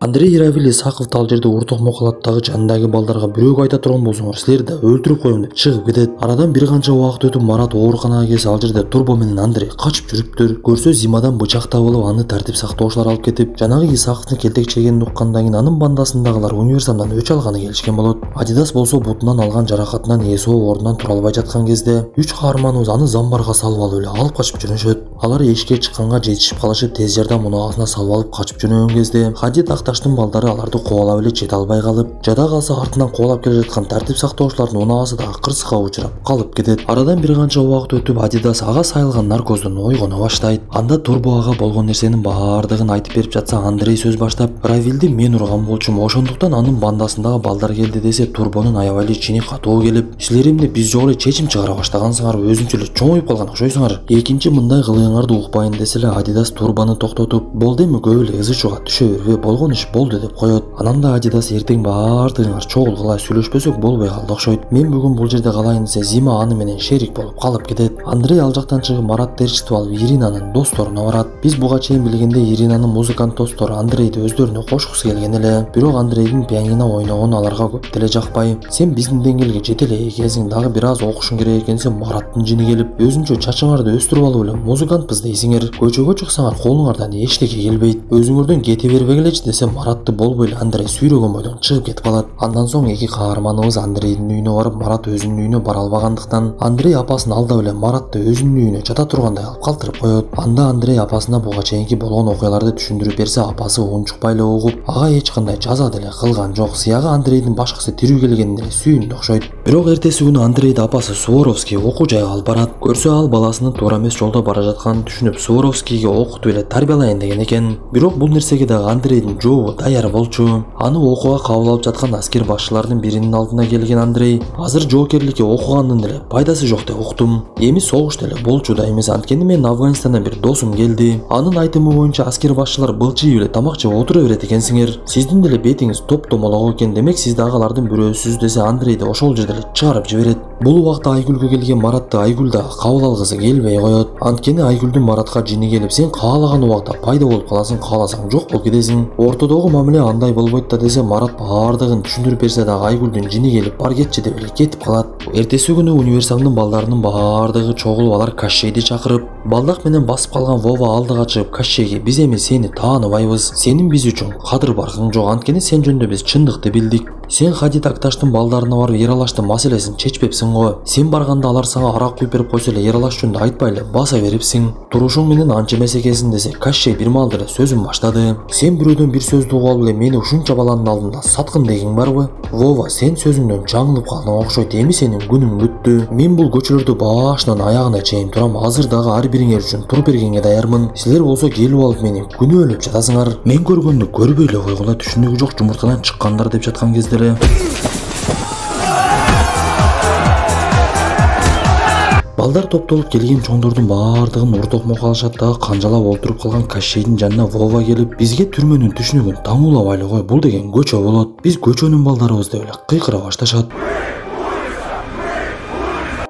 Андрей Равиль Исаков тал жерде уртокмо калаттагы жанындагы балдарга бирөөгө айта турган болсоңор, силерди да өлтүрүп коем деп чыгып кетет. Арадан бир канча убакыт өтүп Марат ооруканага келсе, ал жерде Турбо менен Андрей качып жүрүптүр. Көрсө Зимадан бычак табылып, аны тартип сактоочулар алып кетип, жанагы Исаковдун келтекчегенин уккандан кийин анын бандасындагылар универсамдан өч алганы келишкен болот. Адидас болсо бутунан алган жаракатынан эсоо ордунан тура албай жаткан кезде үч каарманыбыз аны замбарга салып алып эле алып качып жүрүшөт. Алар эшикке чыкканга жетишип калышып, тез жардам мунаасына салып алып качып жүргөн кезде Хадид Акташтын балдары аларды кубалап эле жете албай калып, жада калса артынан кубалап келе жаткан тартип сактоочулардын унаасы да кырсыкка учурап калып кетет. Арадан бир канча убакыт өтүп Адидас ага сайылган наркоздон ойгоно баштайт. Анда Турбо ага болгон нерсенин баардыгын айтып берип жатса, Андрей сөз баштап, Равилди мен урган болчумун, ошондуктан анын бандасындагы балдар келди десе, Турбонун аябай эле чини катуу келип, силер эмне биз жок эле чечим чыгара баштагансыңар, өзүнчө эле чоңоюп калган окшойсуңар. Экинчи мындай кылыгыңарды укпайын десе эле Адидас Турбаны токтотуп, болду эми көп эле ызы чууга түшө бербе, болгон иш болду деп коет. Анан да Адидас эртең баардыгыңар чогулгула сүйлөшпөсөк болбой калды окшойт. Мен бүгүн бул жерде калайын десе, Зима аны менен шерик болуп калып кетет. Андрей ал жактан чыгып Маратты ээрчитип алып Иринанын досторуна барат. Биз буга чейин билгенде Иринанын музыкант достору Андрейди өздөрүнө кошкусу келген эле. Бирок Андрейдин пианино ойногону аларга көп деле жакпай. Сен биздин деңгээлге жете эле экенсиң, дагы бир аз окушуң керек экенсе, Мараттын жини келип, өзүнчө чачыңарды өстүрүп алып эле музыкантпыз дейсиңер. Көчөгө чыксаңар колуңардан эчтеке келбейт. Өзүңөрдөн кете бербегилечи десе, Маратты болбой эле Андрей сүйрөгөн бойдон чыгып кетип калат. Андан соң эки каарманыбыз Андрейдин үйүнө барып, Марат өзүнүн үйүнө бара албагандыктан Андрей апасын алдап эле Маратты өзүнүн үйүнө жата тургандай алып калтырып коет. Анда Андрей апасына буга чейинки болгон окуяларды түшүндүрүп берсе, апасы унчукпай эле угуп, ага эч кандай жаза деле кылган жок. Сыягы Андрейдин башкысы тирүү келгенине эле сүйүндү окшойт. Бирок эртеси күнү Андрейди апасы Суворовский окуу жайга алып барат. Көрсө ал баласынын туура эмес жолдо бара жатканын түшүнүп, Суворовскийге окутуп эле тарбиялайын деген экен. Бирок бул нерсеге дагы Андрейдин жообу даяр болчу. Аны окууга кабыл алып жаткан аскер башчылардын биринин алдына келген Андрей: азыр жоокерликке окугандын деле пайдасы жок деп уктум. Эми согуш деле болчу да эмес, анткени менин Афганистандан бир досум келди. Анын айтымы боюнча аскер башчылар былчыйып эле тамак жеп отура берет экенсиңер. Сиздин деле бетиңиз топ-томолок экен, демек сиз дагы алардын бирөөсүз десе, Андрейди ошол жерде эле чыгарып жиберет. Бул убакта Айгүлгө келген Маратты Айгүл да кабыл алгысы келбей коет. Анткени Айгүлдүн Маратка жини келип, сен каалаган убакта пайда болуп каласың, кааласаң жок болуп кетесиң. Ортодогу мамиле андай болбойт да десе, Марат баардыгын түшүндүрүп берсе дагы Айгүлдүн жини келип, бар кетчи деп эле кетип калат. Эртеси күнү универсамдын балдарынын баардыгы чогулуп, алар Кащейди чакырып, балдак менен басып калган Вова алдыга чыгып Кащейге: биз эми сени тааныбайбыз, сенин биз үчүн кадыр баркың жок, анткени сен жөнүндө биз чындыкты билдик. Сен Хадид Акташтын балдарына барып Ералаштын маселесин чечпепсиң го. Сен барганда алар сага арак куюп берип койсо эле, Ералаш жөнүндө айтпай эле баса берипсиң. Турушуң менен анча эмес экенсиң десе, Кащей бир маалда эле сөзүн баштады: сен бирөөдөн бир сөздү угуп алып эле мени ушунча баланын алдында саткын дегиң барбы? Вова, сен сөзүңдөн жаңылып калдың окшойт, эми сенин күнүң бүттү. Мен бул көчөлөрдө башынан аягына чейин турам, азыр дагы ар бириңер үчүн туруп бергенге даярмын. Силер болсо келип алып мени күнөөлөп жатасыңар. Мен көргөндү көрбөй эле койгула, түшүнүгү жок жумуртадан чыккандар деп жаткан кезде эле балдар топтолуп келген чоңдордун баардыгын уртокмо калышат да, канжалап олтуруп калган Кащейдин жанына Вова келип: бизге түрмөнүн түшүнүгүн таңуулабайлы кой, бул деген көчө болот, биз көчөнүн балдарыбыз деп эле кыйкыра башташат.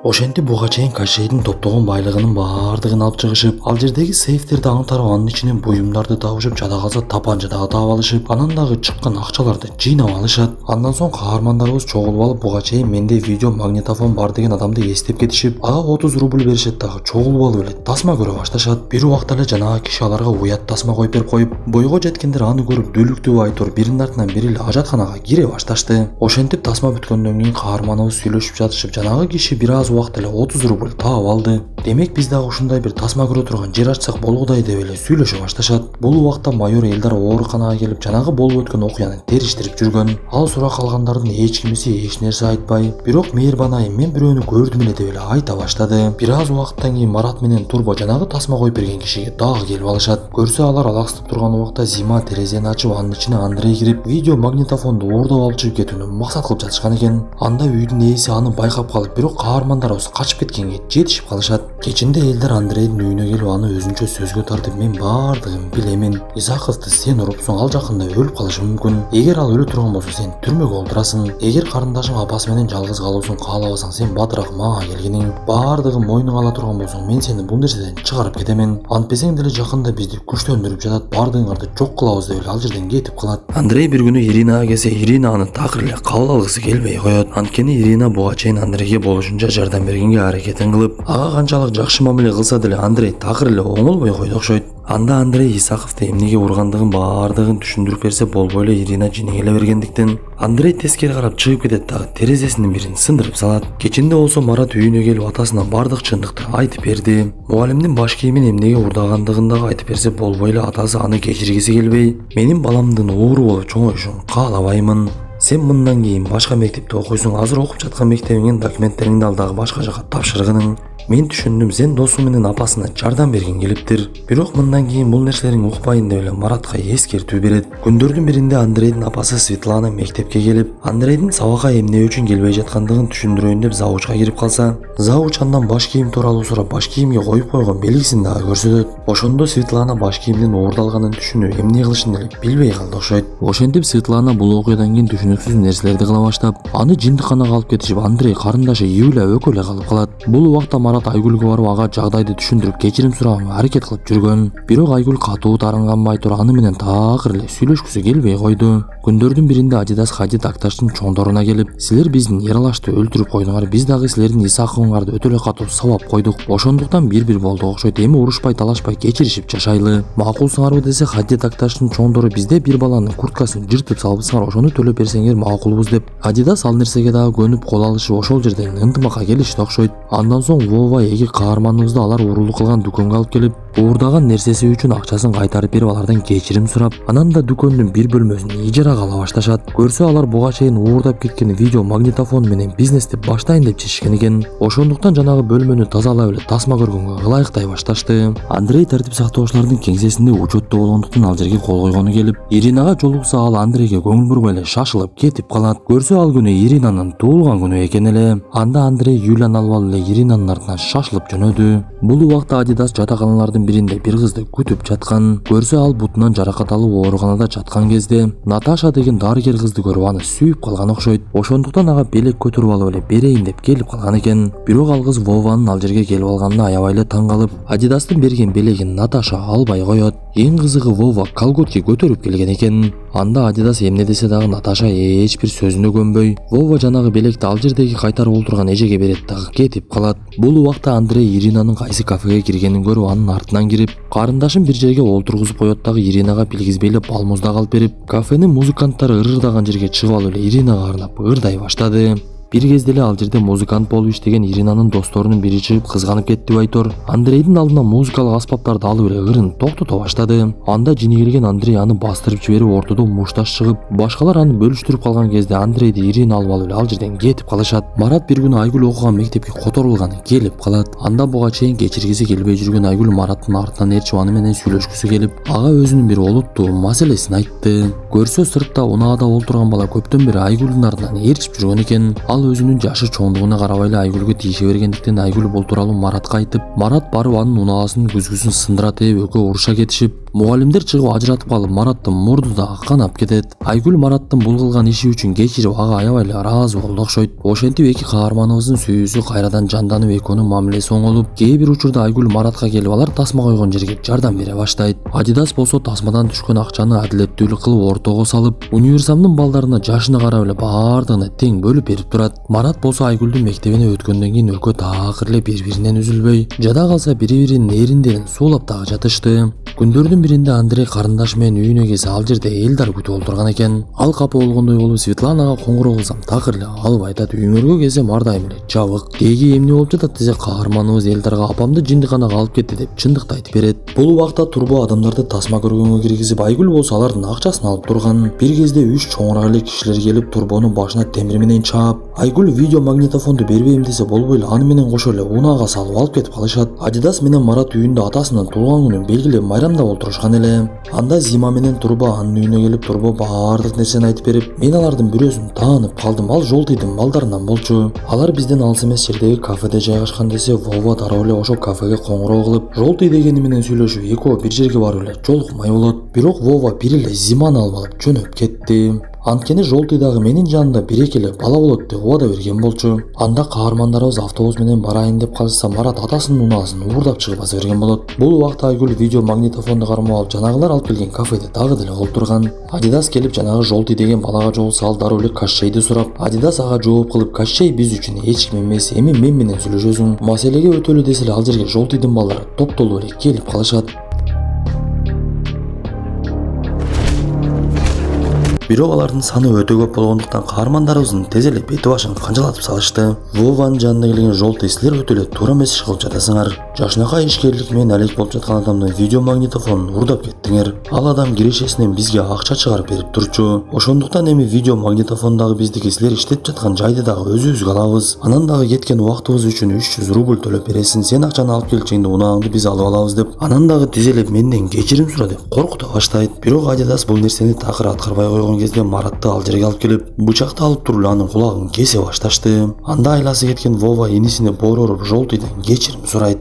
Ошентип буга чейин Кащейдин топтогон байлыгынын баардыгын алып чыгышып, ал жердеги сейфтерди аңтарып, анын ичинен буюмдарды табышып, жада калса тапанча дагы таап алышып, анан дагы чыккан акчаларды жыйнап алышат. Андан соң каармандарыбыз чогулуп алып, буга чейин менде видео магнитофон бар деген адамды эстеп кетишип, ага 30 рубль беришет, дагы чогулуп алып эле тасма көрө башташат. Бир убакта эле жанагы киши аларга уят тасма коюп берип коюп, бойго жеткендер аны көрүп дүүлүктүү айтор биринин артынан бири эле ажатканага кире башташты. Ошентип тасма бүткөндөн кийин каарманыбыз сүйлөшүп жатышып, жанагы киши бир аз убакта эле 30 рубль таап алды. Демек биз дагы ушундай бир тасма көрө турган жер ачсак болгудай деп эле сүйлөшө башташат. Бул убакта майор Элдар ооруканага келип, жанагы болуп өткөн окуяны териштирип жүргөн. Ал сурак алгандардын эч кимиси эч нерсе айтпай, бирок мээрбан айым, мен бирөөнү көрдүм эле деп эле айта баштады. Бир аз убакыттан кийин Марат менен Турбо жанагы тасма коюп берген кишиге дагы келип алышат. Көрсө алар алаксытып турган убакта Зима терезени ачып, анын ичине Андрей кирип, видео магнитофонду уурдап алып чыгып кетүүнү максат кылып жатышкан экен. Анда үйдүн ээси аны байкап калып, бирок каармандар балдарыбыз качып кеткенге жетишип калышат. Кечинде элдер Андрейдин үйүнө келип аны өзүнчө сөзгө тартып, мен баардыгын билемин. Исаковду сен урупсуң, ал жакында өлүп калышы мүмкүн. Эгер ал өлө турган болсо сен түрмөгө олтурасың. Эгер карындашың апасы менен жалгыз калуусун каалабасаң, сен батыраак мага келгиниң. Баардыгын мойнуңа ала турган болсоң, мен сени бул нерседен чыгарып кетемен. Антпесең деле жакында бизди күчтөндүрүп жатат, баардыгыңарды жок кылабыз деп эле ал жерден кетип калат. Андрей бир күнү Иринага келсе, Ирина аны такыр эле кабыл алгысы келбей коет. Анткени Ирина буга чейин Андрейге болушунча жардам бергенге аракетин кылып, ага канчалык жакшы мамиле кылса деле Андрей такыр эле оңолбой койду окшойт. Анда Андрей Исаковду эмнеге ургандыгын баардыгын түшүндүрүп берсе болбой эле Ирина жинегеле бергендиктен Андрей тескери карап чыгып кетет дагы терезесинин бирин сындырып салат. Кечинде болсо Марат үйүнө келип атасына бардык чындыкты айтып берди. Мугалимдин баш кийимин эмнеге урдагандыгын дагы айтып берсе болбой эле атасы аны кечиргиси келбей, менин баламдын оору болуп чоңоюшун каалабаймын. Сен мындан кийин башка мектепте окуйсуң, азыр окуп жаткан мектебиңдин документтериңди ал дагы башка жака тапшыргының. Мен түшүндүм, сен досуң менен апасына жардам бергиң келиптир. Бирок мындан кийин бул нерселерин укпайын деп эле Маратка эскертүү берет. Күндөрдүн биринде Андрейдин апасы Светлана мектепке келип, Андрейдин сабакка эмне үчүн келбей жаткандыгын түшүндүрөйүн деп завучка кирип калса, завуч андан баш кийим тууралуу сурап, баш кийимге коюп койгон белгисин дагы көрсөтөт. Ошондо Светлана баш кийимдин уурдалганын түшүнүп, эмне кылышын эле билбей калды окшойт. Ошентип Светлана бул окуядан кийин түшүнүксүз нерселерди кыла баштап, аны жиндикканага алып кетишип, Андрей карындашы Юля экөө эле калып калат. Бул убакта Марат Айгүлгө барып ага жагдайды түшүндүрүп кечирим сураганга аракет кылып жүргөн. Бирок Айгүл катуу тарынган тура аны менен такыр эле сүйлөшкүсү келбей койду. Күндөрдүн биринде Адидас Хади Такташтын чоңдоруна келип, силер биздин Ералашты өлтүрүп койдуңар, биз дагы силердин Исаковуңарды өтө эле катуу сабап койдук. Ошондуктан бир болдук окшойт, эми урушпай талашпай кечиришип жашайлы. Макулсуңарбы десе, Хади Такташтын чоңдору бизде бир баланын курткасын жыртып салыпсыңар, ошону төлөп берсеңер макулбуз деп. Адидас ал нерсеге дагы көнүп кол алышып, ошол жерден ынтымакка келишти окшойт. Андан соң Вова эки каарманыбызды алар уурулук кылган дүкөнгө алып келип, уурдаган нерсеси үчүн акчасын кайтарып берип, алардан кечирим сурап, анан да дүкөндүн бир бөлмөсүн ижарага ала башташат. Көрсө алар буга чейин уурдап кеткен видео магнитофон менен бизнести баштайын деп чечишкен экен. Ошондуктан жанагы бөлмөнү тазалап эле тасма көргөнгө ылайыктай башташты. Андрей тартип сактоочулардын кеңсесинде учетто болгондуктан ал жерге кол койгону келип, Иринага жолукса ал Андрейге көңүл бурбай эле шашылып кетип калат. Көрсө ал күнү Иринанын туулган күнү экен эле. Анда Андрей Юляны алып алып эле Иринанын артынан шашылып жөнөдү. Бул убакта Адидас жатаканалардын биринде бир кызды күтүп жаткан. Көрсө ал бутунан жаракат алып ооруканада жаткан кезде Наташа деген дарыгер кызды көрүп аны сүйүп калган окшойт. Ошондуктан ага белек көтөрүп алып эле берейин деп келип калган экен. Бирок ал кыз Вованын ал жерге келип алганына аябай эле таң калып, Адидастын берген белегин Наташа албай коет. Эң кызыгы Вова колготки көтөрүп келген экен. Анда Адидас эмне десе дагы Наташа эч бир сөзүнө көнбөй, Вова жанагы белекти ал жердеги кайтарып олтурган эжеге берет дагы кетип калат. Бул убакта Андрей Иринанын кайсы кафеге киргенин көрүп, анын артынан кирип, карындашын бир жерге олтургузуп коет дагы Иринага билгизбей эле балмуздак алып берип, кафенин музыканттары ырырдаган жерге чыгып алып эле Иринага карап ырдай баштады. Бир кезде эле ал жерде музыкант болуп иштеген Иринанын досторунун бири чыгып кызганып кетти байтор. Андрейдин алдына музыкалык аспаптарды алып эле ырын токтото баштады. Анда жинегелген Андрей аны бастырып жиберип, ортодо мушташ чыгып, башкалар аны бөлүштүрүп калган кезде Андрейди Ирина алып эле ал жерден кетип калышат. Марат бир күнү Айгүл окуган мектепке которулганы келип калат. Анда буга чейин кечиргиси келбей жүргөн Айгүл Мараттын артынан ээрчип аны менен сүйлөшкүсү келип, ага өзүнүн бир олуттуу маселесин айтты. Көрсө сыртта унаада олтурган бала көптөн бери Айгүлдүн артынан ээрчип жүргөн экен. Ал өзүнүн жашы чоңдугуна карабай эле Айгүлгө тийише бергендиктен Айгүл бул тууралуу Маратка айтып, Марат барып анын унаасынын күзгүсүн сындыра тээп экөө уруша кетишип, мугалимдер чыгып ажыратып калып, Мараттын мурду дагы канап кетет. Айгүл Мараттын бул кылган иши үчүн кечирип, ага аябай эле ыраазы болду окшойт. Ошентип эки каарманыбыздын сүйүүсү кайрадан жанданып, экөөнүн мамилеси оңолуп, кээ бир учурда Айгүл Маратка келип, алар тасма койгон жерге жардам бере баштайт. Адидас болсо тасмадан түшкөн акчаны адилеттүүлүк кылып ортого салып, универсамдын балдарына жашына карап эле баардыгына тең бөлүп берип турат. Марат болсо Айгүлдүн мектебине өткөндөн кийин экөө такыр эле бири-биринен үзүлбөй, жада калса бири-биринин эриндерин суулап дагы жатышты. Күндөрдүн биринде Андрей карындашы менен үйүнө келсе, ал жерде Элдар күтүп олтурган экен. Ал капа болгондой болуп, Светланага коңгуроо кылсам такыр эле албай айтат. Үйүңөргө келсем ар дайым эле жабык. Деги эмне болуп жатат десе, каарманыбыз Элдарга апамды жиндиканага алып кетти деп чындыкты айтып берет. Бул убакта Турбо адамдарды тасма көргөнгө киргизип, Айгүл болсо алардын акчасын алып турган. Бир кезде 3 чоңураак эле кишилер келип, Турбонун башына темир менен чаап, Айгүл видео магнитофонду бербейм десе болбой эле аны менен кошо эле унаага салып алып кетип калышат. Адидас менен Марат үйүндө атасынын туулган күнүн белгилеп майрамдап отурушкан эле. Анда Зима менен Турбо анын үйүнө келип, Турбо баардык нерсени айтып берип, мен алардын бирөөсүн таанып калдым. Ал Жолтыйдын балдарынан болчу. Алар бизден алыс эмес жердеги кафеде жайгашкан десе, Вова дароо эле ошол кафеге коңгуроо кылып, Жолтый дегени менен сүйлөшүп, экөө бир жерге барып эле жолукмай болот. Бирок Вова бир эле Зиманы алып алып жөнөп кетти. Анткени Жолтый дагы менин жанымда бир-эки эле бала болот деп убада берген болчу. Анда каармандарыбыз автобус менен барайын деп калышса, Марат атасынын унаасын уурдап чыгып баса берген болот. Бул убакта Айгүл видео магнитофонду кармап алып, жанагылар алып келген кафеде дагы деле отурган. Адидас келип жанагы Жолтый деген балага жолукса, ал дароо эле Кощейди сурап, Адидас ага жооп кылып, Кощей биз үчүн эч ким эмес, эми мен менен сүйлөшөсүң. Маселеге өтөлү десе эле ал жерге Жолтыйдын балдары топтолуп эле келип калышат. Бирок алардын саны өтө көп болгондуктан каармандарыбыздын тез эле бети башын канжалатып салышты. Вованын жанына келген Жолтый, силер өтө эле туура эмес иш кылып жатасыңар. Жакшынакай ишкерлик менен алек болуп жаткан адамдын видео магнитофонун уурдап кеттиңер. Ал адам кирешесинен бизге акча чыгарып берип турчу. Ошондуктан эми видео магнитофон дагы биздики, силер иштеп жаткан жайды дагы өзүбүзгө алабыз. Анан дагы кеткен убактыбыз үчүн 300 рубль төлөп бересиң. Сен акчаны алып келчиңде унааңды биз алып алабыз деп, анан дагы тизелеп менден кечирим сура деп коркута баштайт. Бирок Адидас бул нерсени такыр аткарбай койгон кезде Маратты ал жерге алып келип, бычакты алып туруп анын кулагын кесе башташты. Анда айласы кеткен Вова инисине боор уруп Жолтыйдан кечирим сурайт.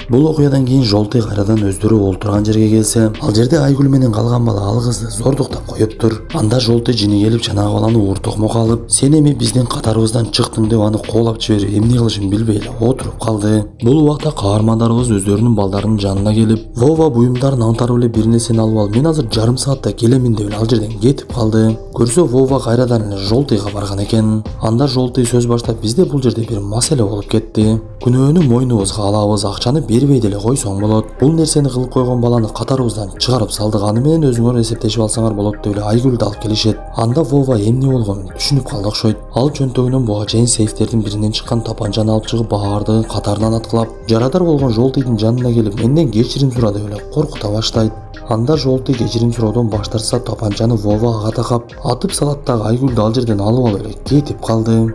Бул окуядан кийин Жолтый кайрадан өздөрү олтурган жерге келсе, ал жерде Айгүл менен калган бала ал кызды зордуктап коюптур. Анда Жолтый жини келип жанагы баланы ууртокмокко алып, сен эми биздин катарыбыздан чыктың деп аны коолап жиберип, эмне кылышын билбей эле отуруп калды. Бул убакта каармандарыбыз өздөрүнүн балдарынын жанына келип, Вова буюмдарын аңтарып эле бир нерсени алып алып, мен азыр жарым саатта келемин деп эле ал жерден кетип калды. Көрсө Вова кайрадан эле Жолтыйга барган экен. Анда Жолтый сөз баштап, бизде бул жерде бир маселе болуп кетти. Күнөөнү мойнубузга алабыз, акчаны бербей деле койсоң болот. Бул нерсени кылып койгон баланы катарыбыздан чыгарып салдык, аны менен өзүңөр эсептешип алсаңар болот деп эле Айгүлдү алып келишет. Анда Вова эмне болгонун түшүнүп калды окшойт. Ал чөнтөгүнөн буга чейин сейфтердин биринен чыккан тапанчаны алып чыгып, баардыгын катарынан аткылап, жарадар болгон Жолтыйдын жанына келип, менден кечирим сура деп эле коркута баштайт. Анда Жолтый кечирим суроодон баш тартса, тапанчаны Вова ага такап атып салат дагы Айгүлдү ал жерден алып алып эле кетип калды.